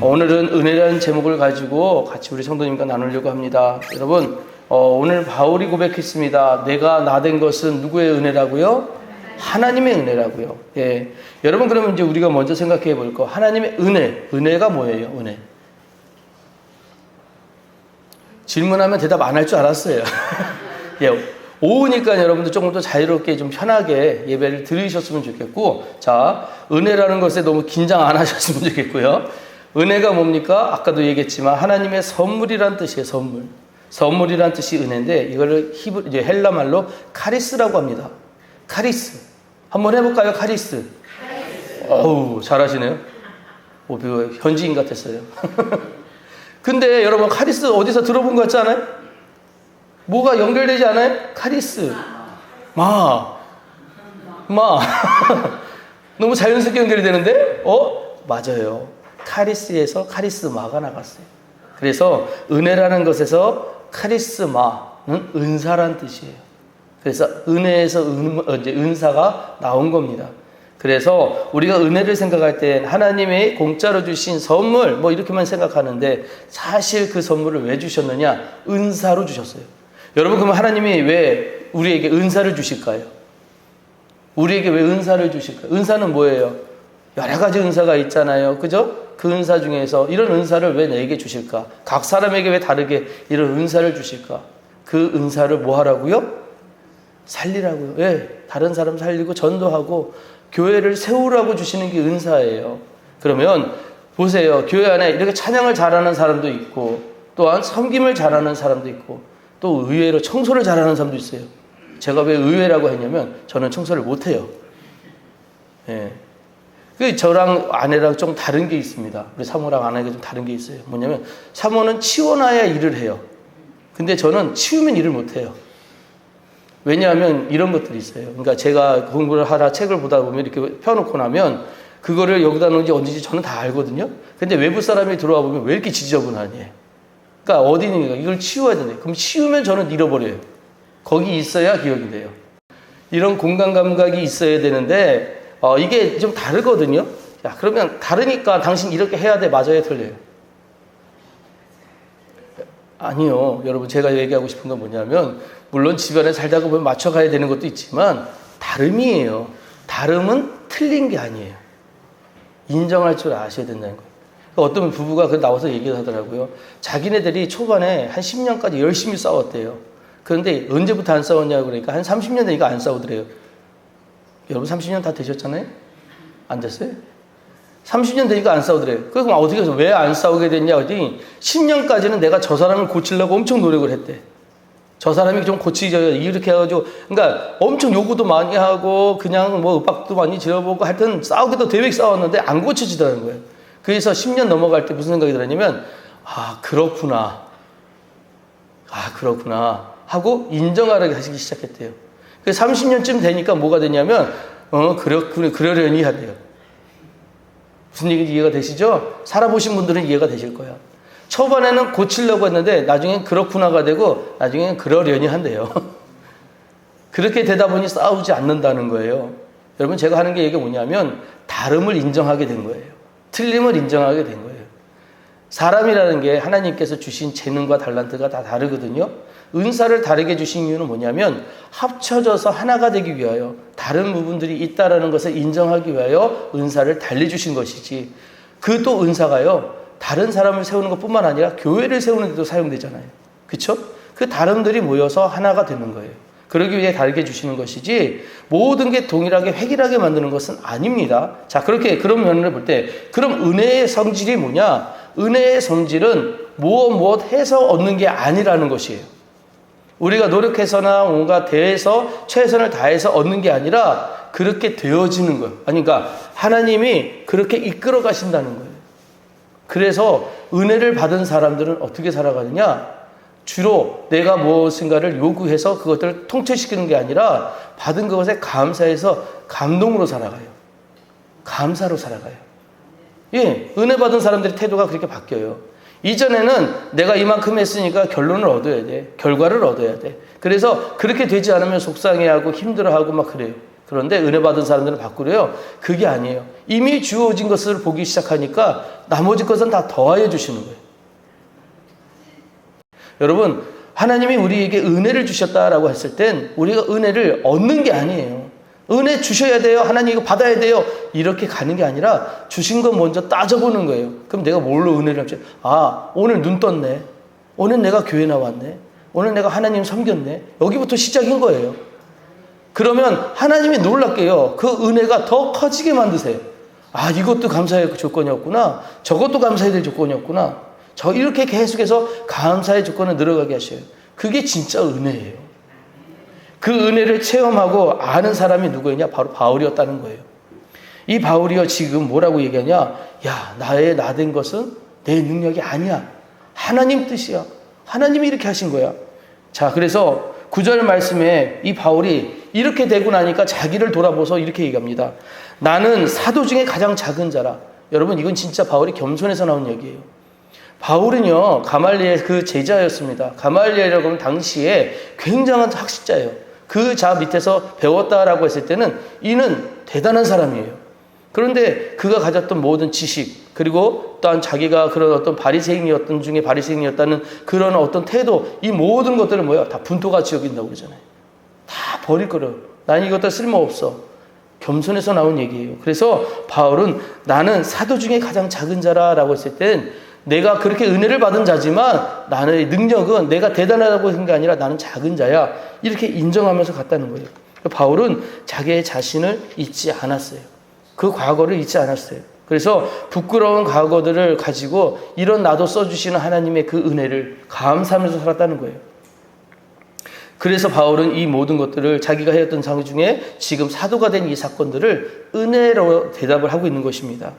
오늘은 은혜라는 제목을 가지고 같이 우리 성도님과 나누려고 합니다. 여러분, 오늘 바울이 고백했습니다. 내가 나 된 것은 누구의 은혜라고요? 하나님의 은혜라고요. 예. 여러분, 그러면 이제 우리가 먼저 생각해 볼 거, 하나님의 은혜. 은혜가 뭐예요? 은혜. 질문하면 대답 안 할 줄 알았어요. 예. 오후니까 여러분들 조금 더 자유롭게 좀 편하게 예배를 들으셨으면 좋겠고, 자, 은혜라는 것에 너무 긴장 안 하셨으면 좋겠고요. 은혜가 뭡니까? 아까도 얘기했지만 하나님의 선물이란 뜻이에요. 선물. 선물이란 뜻이 은혜인데 이거를 이제 헬라 말로 카리스라고 합니다. 카리스. 한번 해볼까요? 카리스. 어우, 잘하시네요. 현지인 같았어요. 근데 여러분, 카리스 어디서 들어본 것 같지 않아요? 뭐가 연결되지 않아요? 카리스. 마. 너무 자연스럽게 연결이 되는데? 맞아요. 카리스에서 카리스마가 나갔어요. 그래서 은혜라는 것에서 카리스마는 은사란 뜻이에요. 그래서 은혜에서 은사가 나온 겁니다. 그래서 우리가 은혜를 생각할 때 하나님의 공짜로 주신 선물 뭐 이렇게만 생각하는데 사실 그 선물을 왜 주셨느냐? 은사로 주셨어요. 여러분, 그럼 하나님이 왜 우리에게 은사를 주실까요? 우리에게 왜 은사를 주실까요? 은사는 뭐예요? 여러 가지 은사가 있잖아요. 그죠? 그 은사 중에서 이런 은사를 왜 내게 주실까? 각 사람에게 왜 다르게 이런 은사를 주실까? 그 은사를 뭐 하라고요? 살리라고요. 예, 다른 사람 살리고 전도하고 교회를 세우라고 주시는 게 은사예요. 그러면 보세요. 교회 안에 이렇게 찬양을 잘하는 사람도 있고 또한 섬김을 잘하는 사람도 있고 또 의외로 청소를 잘하는 사람도 있어요. 제가 왜 의외라고 했냐면 저는 청소를 못해요. 예. 저랑 아내랑 좀 다른 게 있습니다. 우리 사모랑 아내가 좀 다른 게 있어요. 뭐냐면 사모는 치워놔야 일을 해요. 근데 저는 치우면 일을 못해요. 왜냐하면 이런 것들이 있어요. 그러니까 제가 공부를 하다 책을 보다 보면 이렇게 펴놓고 나면 그거를 여기다 놓은지 언제지 저는 다 알거든요. 근데 외부 사람이 들어와 보면 왜 이렇게 지저분하니? 그러니까 어디니까 이걸 치워야 되네. 그럼 치우면 저는 잃어버려요. 거기 있어야 기억이 돼요. 이런 공간 감각이 있어야 되는데 이게 좀 다르거든요. 야, 그러면 다르니까 당신 이렇게 해야 돼. 맞아요, 틀려요? 아니요. 여러분, 제가 얘기하고 싶은 건 뭐냐면 물론 집안에 살다가 보면 맞춰가야 되는 것도 있지만 다름이에요. 다름은 틀린 게 아니에요. 인정할 줄 아셔야 된다는 거예요. 어떤 부부가 나와서 얘기를 하더라고요. 자기네들이 초반에 한 10년까지 열심히 싸웠대요. 그런데 언제부터 안 싸웠냐고 그러니까 한 30년 되니까 안 싸우더래요. 여러분 30년 다 되셨잖아요? 안 됐어요? 30년 되니까 안 싸우더래요. 그럼 어떻게 해서 왜 안 싸우게 됐냐 그랬더니 10년까지는 내가 저 사람을 고치려고 엄청 노력을 했대. 저 사람이 좀 고치자 이렇게 해가지고 그러니까 엄청 요구도 많이 하고 그냥 뭐 윽박도 많이 지어보고 하여튼 싸우기도 되게 싸웠는데 안 고쳐지더라는 거예요. 그래서 10년 넘어갈 때 무슨 생각이 들었냐면 그렇구나 하고 인정하기 하기 시작했대요. 그래서 30년쯤 되니까 뭐가 되냐면 그러려니 하대요. 무슨 얘기인지 이해가 되시죠? 살아보신 분들은 이해가 되실 거예요. 초반에는 고치려고 했는데 나중엔 그렇구나가 되고 나중엔 그러려니 한대요. 그렇게 되다 보니 싸우지 않는다는 거예요. 여러분, 제가 하는 게 이게 뭐냐면 다름을 인정하게 된 거예요. 틀림을 인정하게 된 거예요. 사람이라는 게 하나님께서 주신 재능과 달란트가 다 다르거든요. 은사를 다르게 주신 이유는 뭐냐면 합쳐져서 하나가 되기 위하여 다른 부분들이 있다라는 것을 인정하기 위하여 은사를 달리 주신 것이지 그 또 은사가요 다른 사람을 세우는 것뿐만 아니라 교회를 세우는 데도 사용되잖아요. 그렇죠? 그 다름들이 모여서 하나가 되는 거예요. 그러기 위해 다르게 주시는 것이지 모든 게 동일하게 획일하게 만드는 것은 아닙니다. 자, 그런 면을 볼 때 그럼 은혜의 성질이 뭐냐? 은혜의 성질은 무엇 해서 얻는 게 아니라는 것이에요. 우리가 노력해서나 뭔가 대해서 최선을 다해서 얻는 게 아니라 그렇게 되어지는 거예요. 그러니까 하나님이 그렇게 이끌어 가신다는 거예요. 그래서 은혜를 받은 사람들은 어떻게 살아가느냐? 주로 내가 무엇인가를 요구해서 그것들을 통치시키는 게 아니라 받은 그것에 감사해서 감동으로 살아가요. 감사로 살아가요. 예, 은혜 받은 사람들의 태도가 그렇게 바뀌어요. 이전에는 내가 이만큼 했으니까 결론을 얻어야 돼. 결과를 얻어야 돼. 그래서 그렇게 되지 않으면 속상해하고 힘들어하고 막 그래요. 그런데 은혜 받은 사람들은 바꾸래요. 그게 아니에요. 이미 주어진 것을 보기 시작하니까 나머지 것은 다 더하여 주시는 거예요. 여러분, 하나님이 우리에게 은혜를 주셨다라고 했을 땐 우리가 은혜를 얻는 게 아니에요. 은혜 주셔야 돼요. 하나님 이거 받아야 돼요. 이렇게 가는 게 아니라 주신 건 먼저 따져보는 거예요. 그럼 내가 뭘로 은혜를 합쳐? 아, 오늘 눈 떴네. 오늘 내가 교회 나왔네. 오늘 내가 하나님 섬겼네. 여기부터 시작인 거예요. 그러면 하나님이 놀랍게요. 그 은혜가 더 커지게 만드세요. 아, 이것도 감사의 조건이었구나. 저것도 감사해야 될 조건이었구나. 저 이렇게 계속해서 감사의 조건을 늘어가게 하셔요. 그게 진짜 은혜예요. 그 은혜를 체험하고 아는 사람이 누구였냐? 바로 바울이었다는 거예요. 이 바울이요 지금 뭐라고 얘기하냐? 야, 나의 나된 것은 내 능력이 아니야. 하나님 뜻이야. 하나님이 이렇게 하신 거야. 자, 그래서 9절 말씀에 이 바울이 이렇게 되고 나니까 자기를 돌아보서 이렇게 얘기합니다. 나는 사도 중에 가장 작은 자라. 여러분, 이건 진짜 바울이 겸손해서 나온 얘기예요. 바울은요, 가말리엘 그 제자였습니다. 가말리엘이라고 하면 당시에 굉장한 학식자예요. 그 자 밑에서 배웠다라고 했을 때는 이는 대단한 사람이에요. 그런데 그가 가졌던 모든 지식, 그리고 또한 자기가 그런 어떤 바리새인이었던 중에 바리새인이었다는 그런 어떤 태도, 이 모든 것들을 뭐야? 다 분토같이 여긴다고 그러잖아요. 다 버릴 거래요. 난 이것들 쓸모없어. 겸손해서 나온 얘기예요. 그래서 바울은 나는 사도 중에 가장 작은 자라라고 했을 땐 내가 그렇게 은혜를 받은 자지만 나의 능력은 내가 대단하다고 한 게 아니라 나는 작은 자야. 이렇게 인정하면서 갔다는 거예요. 바울은 자기의 자신을 잊지 않았어요. 그 과거를 잊지 않았어요. 그래서 부끄러운 과거들을 가지고 이런 나도 써주시는 하나님의 그 은혜를 감사하면서 살았다는 거예요. 그래서 바울은 이 모든 것들을 자기가 해왔던 상 중에 지금 사도가 된 이 사건들을 은혜로 대답을 하고 있는 것입니다.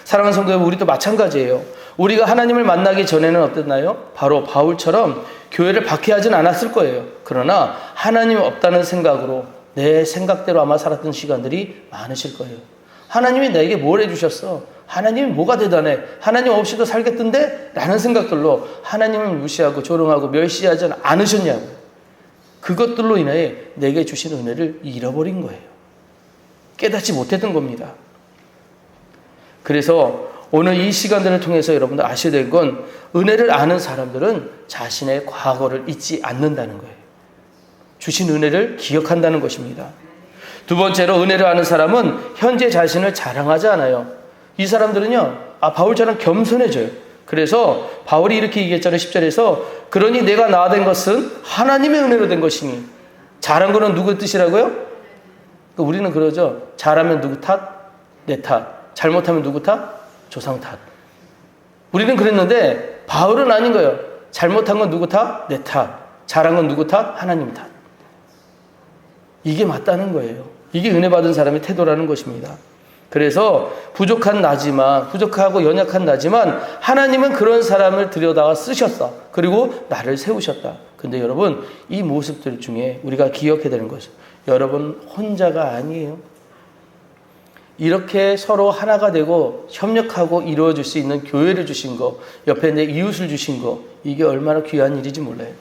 사랑하는 성도 여러분, 우리도 마찬가지예요. 우리가 하나님을 만나기 전에는 어땠나요? 바로 바울처럼 교회를 박해하진 않았을 거예요. 그러나 하나님 없다는 생각으로 내 생각대로 아마 살았던 시간들이 많으실 거예요. 하나님이 나에게 뭘 해주셨어? 하나님이 뭐가 대단해? 하나님 없이도 살겠던데? 라는 생각들로 하나님을 무시하고 조롱하고 멸시하지 않으셨냐고요. 그것들로 인해 내게 주신 은혜를 잃어버린 거예요. 깨닫지 못했던 겁니다. 그래서 오늘 이 시간들을 통해서 여러분들 아셔야 될 건 은혜를 아는 사람들은 자신의 과거를 잊지 않는다는 거예요. 주신 은혜를 기억한다는 것입니다. 두 번째로 은혜를 아는 사람은 현재 자신을 자랑하지 않아요. 이 사람들은요, 바울처럼 겸손해져요. 그래서 바울이 이렇게 얘기했잖아요. 10절에서 그러니 내가 나된 것은 하나님의 은혜로 된 것이니. 잘한 거는 누구 뜻이라고요? 우리는 그러죠. 잘하면 누구 탓? 내 탓. 잘못하면 누구 탓? 조상 탓. 우리는 그랬는데 바울은 아닌 거예요. 잘못한 건 누구 탓? 내 탓. 잘한 건 누구 탓? 하나님 탓. 이게 맞다는 거예요. 이게 은혜 받은 사람의 태도라는 것입니다. 그래서 부족하고 연약한 나지만 하나님은 그런 사람을 들여다가 쓰셨다. 그리고 나를 세우셨다. 근데 여러분, 이 모습들 중에 우리가 기억해야 되는 것은 여러분 혼자가 아니에요. 이렇게 서로 하나가 되고 협력하고 이루어질 수 있는 교회를 주신 거, 옆에 내 이웃을 주신 거, 이게 얼마나 귀한 일인지 몰라요.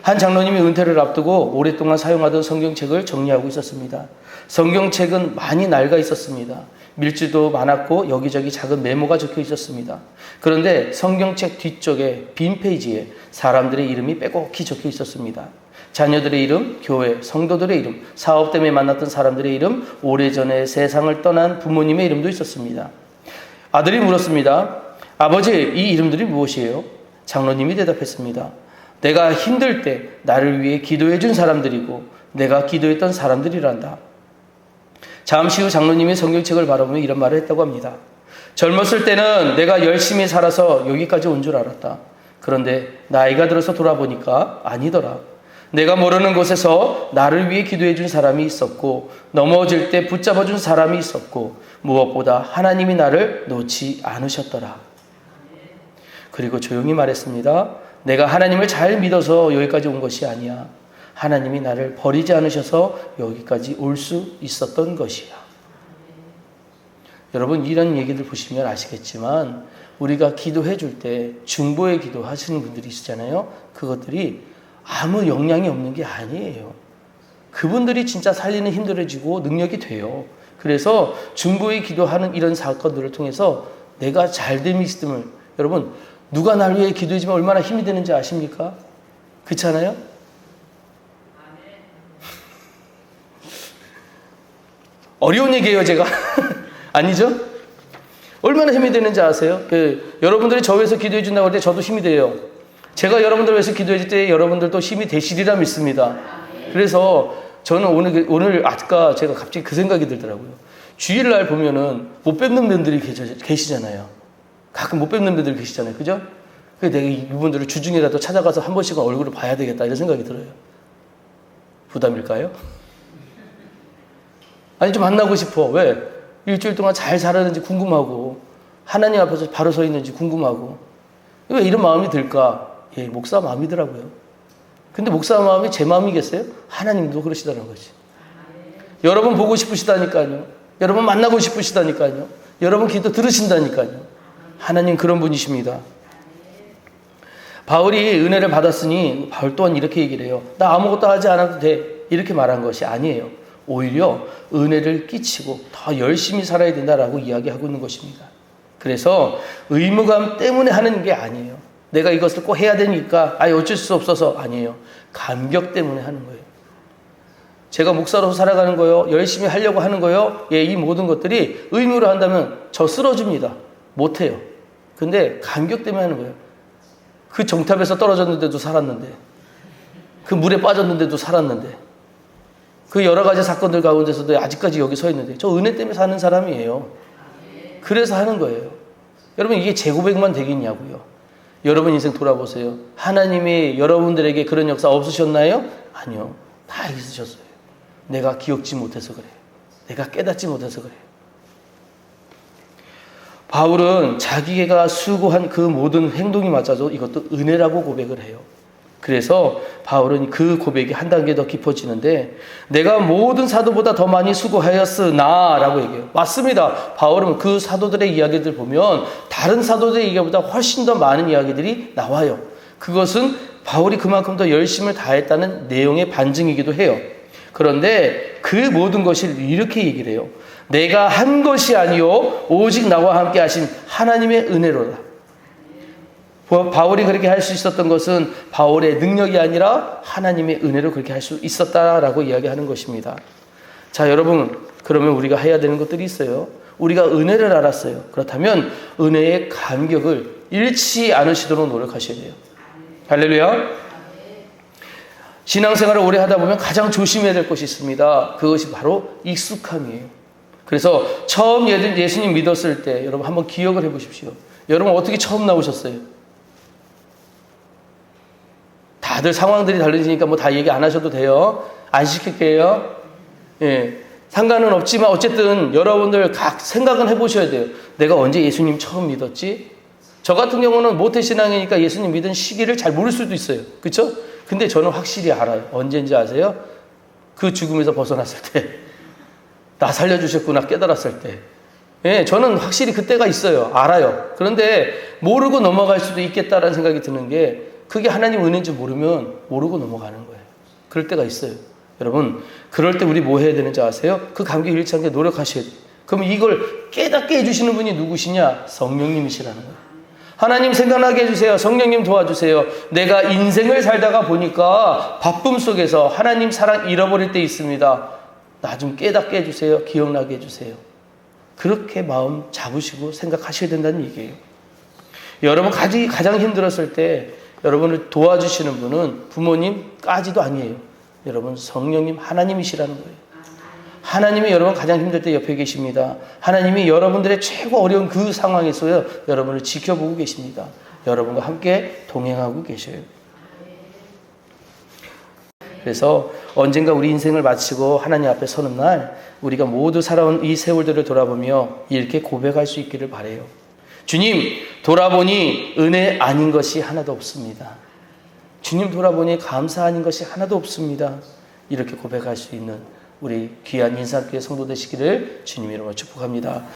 한 장로님이 은퇴를 앞두고 오랫동안 사용하던 성경책을 정리하고 있었습니다. 성경책은 많이 낡아 있었습니다. 밀지도 많았고 여기저기 작은 메모가 적혀 있었습니다. 그런데 성경책 뒤쪽에 빈 페이지에 사람들의 이름이 빼곡히 적혀 있었습니다. 자녀들의 이름, 교회, 성도들의 이름, 사업 때문에 만났던 사람들의 이름, 오래전에 세상을 떠난 부모님의 이름도 있었습니다. 아들이 물었습니다. 아버지, 이 이름들이 무엇이에요? 장로님이 대답했습니다. 내가 힘들 때 나를 위해 기도해 준 사람들이고 내가 기도했던 사람들이란다. 잠시 후 장로님이 성경책을 바라보며 이런 말을 했다고 합니다. 젊었을 때는 내가 열심히 살아서 여기까지 온 줄 알았다. 그런데 나이가 들어서 돌아보니까 아니더라. 내가 모르는 곳에서 나를 위해 기도해 준 사람이 있었고 넘어질 때 붙잡아 준 사람이 있었고 무엇보다 하나님이 나를 놓지 않으셨더라. 그리고 조용히 말했습니다. 내가 하나님을 잘 믿어서 여기까지 온 것이 아니야. 하나님이 나를 버리지 않으셔서 여기까지 올 수 있었던 것이야. 여러분, 이런 얘기들 보시면 아시겠지만 우리가 기도해 줄 때 중보의 기도 하시는 분들이 있잖아요. 그것들이 아무 영향이 없는 게 아니에요. 그분들이 진짜 살리는 힘들어지고 능력이 돼요. 그래서 중보의 기도하는 이런 사건들을 통해서 내가 잘됨이 있음을, 여러분 누가 날 위해 기도해주면 얼마나 힘이 되는지 아십니까? 그렇잖아요? 어려운 얘기예요 제가. 아니죠? 얼마나 힘이 되는지 아세요? 여러분들이 저 위해서 기도해 준다고 할 때 저도 힘이 돼요. 제가 여러분들 위해서 기도해 줄 때 여러분들도 힘이 되시리라 믿습니다. 그래서 저는 오늘 아까 제가 갑자기 그 생각이 들더라고요. 주일날 보면은 못 뵙는 분들이 계시잖아요. 가끔 못 뵙는 분들이 계시잖아요. 그죠? 그래서 내가 이분들을 주중이라도 찾아가서 한 번씩은 얼굴을 봐야 되겠다 이런 생각이 들어요. 부담일까요? 아니 좀 만나고 싶어. 왜? 일주일 동안 잘 살았는지 궁금하고 하나님 앞에서 바로 서 있는지 궁금하고. 왜 이런 마음이 들까? 예, 목사 마음이더라고요. 근데 목사 마음이 제 마음이겠어요? 하나님도 그러시다는 거지. 여러분 보고 싶으시다니까요. 여러분 만나고 싶으시다니까요. 여러분 기도 들으신다니까요. 하나님 그런 분이십니다. 바울이 은혜를 받았으니 바울 또한 이렇게 얘기를 해요. 나 아무것도 하지 않아도 돼. 이렇게 말한 것이 아니에요. 오히려 은혜를 끼치고 더 열심히 살아야 된다라고 이야기하고 있는 것입니다. 그래서 의무감 때문에 하는 게 아니에요. 내가 이것을 꼭 해야 되니까 어쩔 수 없어서 아니에요. 감격 때문에 하는 거예요. 제가 목사로서 살아가는 거요. 열심히 하려고 하는 거요. 예, 이 모든 것들이 의무로 한다면 저 쓰러집니다. 못해요. 근데 감격 때문에 하는 거예요. 그 정탑에서 떨어졌는데도 살았는데, 그 물에 빠졌는데도 살았는데, 그 여러 가지 사건들 가운데서도 아직까지 여기 서 있는데 저 은혜 때문에 사는 사람이에요. 그래서 하는 거예요. 여러분 이게 제 고백만 되겠냐고요. 여러분 인생 돌아보세요. 하나님이 여러분들에게 그런 역사 없으셨나요? 아니요. 다 있으셨어요. 내가 기억지 못해서 그래요. 내가 깨닫지 못해서 그래요. 바울은 자기가 수고한 그 모든 행동이 맞아도 이것도 은혜라고 고백을 해요. 그래서 바울은 그 고백이 한 단계 더 깊어지는데 내가 모든 사도보다 더 많이 수고하였으나 라고 얘기해요. 맞습니다. 바울은 그 사도들의 이야기들 보면 다른 사도들의 이야기보다 훨씬 더 많은 이야기들이 나와요. 그것은 바울이 그만큼 더 열심을 다했다는 내용의 반증이기도 해요. 그런데 그 모든 것을 이렇게 얘기를 해요. 내가 한 것이 아니요 오직 나와 함께 하신 하나님의 은혜로다. 바울이 그렇게 할 수 있었던 것은 바울의 능력이 아니라 하나님의 은혜로 그렇게 할 수 있었다라고 이야기하는 것입니다. 자, 여러분, 그러면 우리가 해야 되는 것들이 있어요. 우리가 은혜를 알았어요. 그렇다면 은혜의 감격을 잃지 않으시도록 노력하셔야 돼요. 할렐루야. 신앙생활을 오래 하다 보면 가장 조심해야 될 것이 있습니다. 그것이 바로 익숙함이에요. 그래서 처음 예수님 믿었을 때 여러분 한번 기억을 해보십시오. 여러분 어떻게 처음 나오셨어요? 다들 상황들이 다르시니까 뭐 다 얘기 안 하셔도 돼요. 안 시킬게요. 예, 상관은 없지만 어쨌든 여러분들 각 생각은 해보셔야 돼요. 내가 언제 예수님 처음 믿었지? 저 같은 경우는 모태신앙이니까 예수님 믿은 시기를 잘 모를 수도 있어요. 그렇죠? 근데 저는 확실히 알아요. 언제인지 아세요? 그 죽음에서 벗어났을 때. 나 살려주셨구나 깨달았을 때. 예, 저는 확실히 그때가 있어요. 알아요. 그런데 모르고 넘어갈 수도 있겠다라는 생각이 드는 게 그게 하나님 은혜인지 모르면 모르고 넘어가는 거예요. 그럴 때가 있어요. 여러분, 그럴 때 우리 뭐 해야 되는지 아세요? 그 감격 잃지 않게 노력하셔야 돼요. 그럼 이걸 깨닫게 해주시는 분이 누구시냐? 성령님이시라는 거예요. 하나님 생각나게 해주세요. 성령님 도와주세요. 내가 인생을 살다가 보니까 바쁨 속에서 하나님 사랑 잃어버릴 때 있습니다. 나 좀 깨닫게 해주세요. 기억나게 해주세요. 그렇게 마음 잡으시고 생각하셔야 된다는 얘기예요. 여러분 가장 힘들었을 때 여러분을 도와주시는 분은 부모님까지도 아니에요. 여러분 성령님 하나님이시라는 거예요. 하나님이 여러분 가장 힘들 때 옆에 계십니다. 하나님이 여러분들의 최고 어려운 그 상황에서 여러분을 지켜보고 계십니다. 여러분과 함께 동행하고 계셔요. 그래서 언젠가 우리 인생을 마치고 하나님 앞에 서는 날 우리가 모두 살아온 이 세월들을 돌아보며 이렇게 고백할 수 있기를 바라요. 주님, 돌아보니 은혜 아닌 것이 하나도 없습니다. 주님 돌아보니 감사 아닌 것이 하나도 없습니다. 이렇게 고백할 수 있는 우리 귀한 인사교회 성도 되시기를 주님 이름으로 축복합니다.